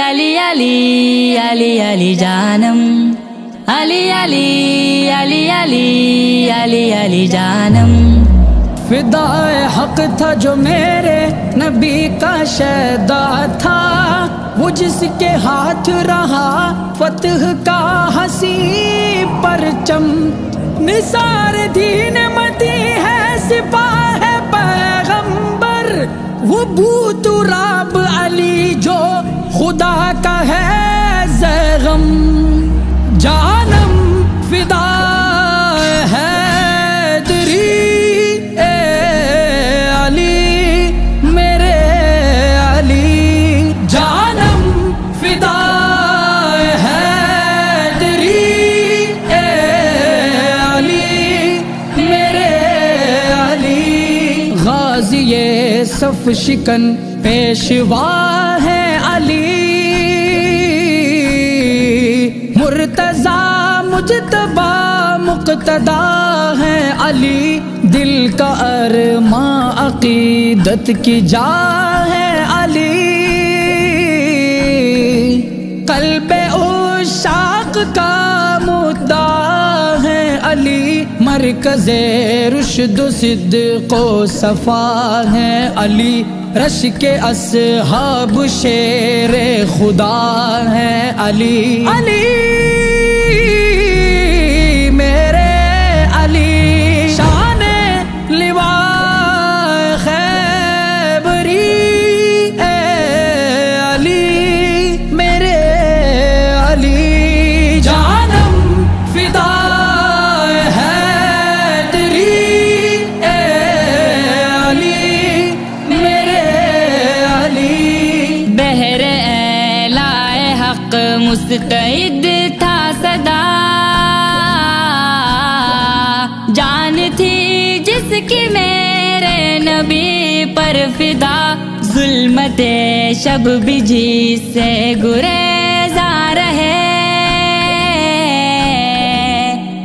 علی علی علی علی جانم علی علی علی علی علی علی جانم فدائے حق تھا جو میرے نبی کا شیدا تھا، وہ جس کے ہاتھ رہا فتح کا حسین پرچم، نثار دین متی ہے سپاہ ہے پیغمبر، وہ بو تراب علی جو خدا کا ہے زیغم، جانم فدا ہے تیری اے علی میرے علی، جانم فدا ہے تیری اے علی میرے علی، غازی صف شکن پیشوا ہے علی، مرتضی مجتبی مقتدی ہے علی، دل کا ارماں عقیدت کی جا ہے علی، قلب عشاق کا مدعا ہے علی، مرکز رشد و صدق و صفا ہے علی، رش کے اصحاب شیر خدا ہے علی، علی میرے علی، شان لواء خیبری اے علی میرے علی، جانم فدا ہے تیری اے علی میرے علی، بہر اعلائے حق مستعد تھا سدا، جان تھی جس کی میرے نبی پر فدا، ظلمت شب بھی جی سے گریزاں رہے،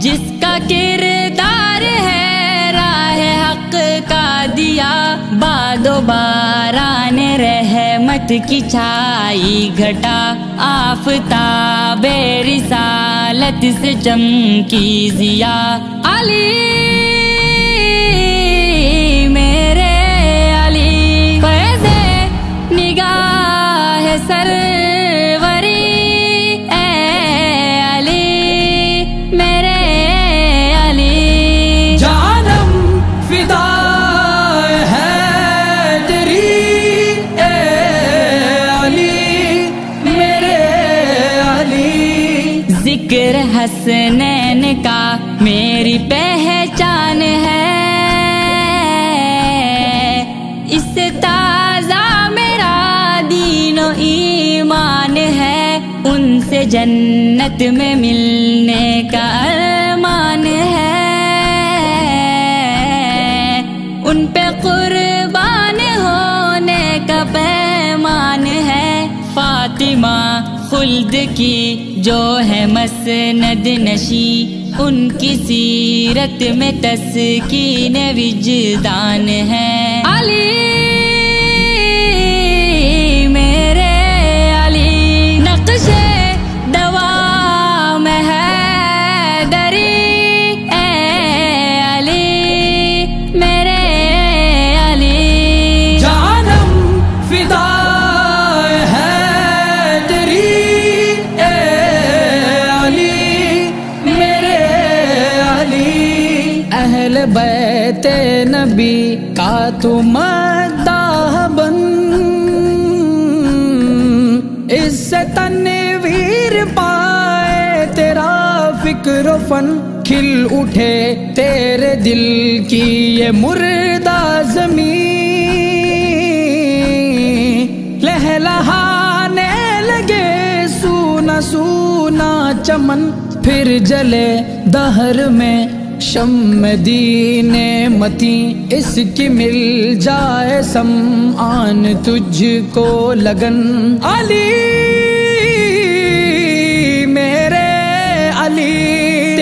جس کا کردار ہے راہ حق کا دیا، باد و باران رحمت کی چھائی گھٹا، آفتاب رسالت سے چمکی ضیا، علی میرے علی، فیض نگاہ سروری اے علی میرے علی، جانم فدا ہے تیری اے علی میرے علی، ذکر حسنین کا میری پہچان ہے، اس سے تازہ میرا دین و ایمان ہے، ان سے جنت میں ملنے کا ارمان ہے، ان پہ قربان ہونے کا پیمان ہے، فاطمہ خلد کی جو ہے مسند نشی، ان کی سیرت میں تسکین وجدان ہے، علی میرے علی، نقش دوام ہے دری اے علی میرے علی، جانم فدا ہے تیری اے علی میرے علی، اہل بیت نبی کا تو مداح بن، اس سے تنویر پائے تیرا فکر و فن، کھل اٹھے تیرے دل کی یہ مردہ زمین، لہلہانے لگے سونا سونا چمن، پھر جلے دہر میں شم دین متی، اس کی مل جائے سمعان تجھ کو لگن، علی میرے علی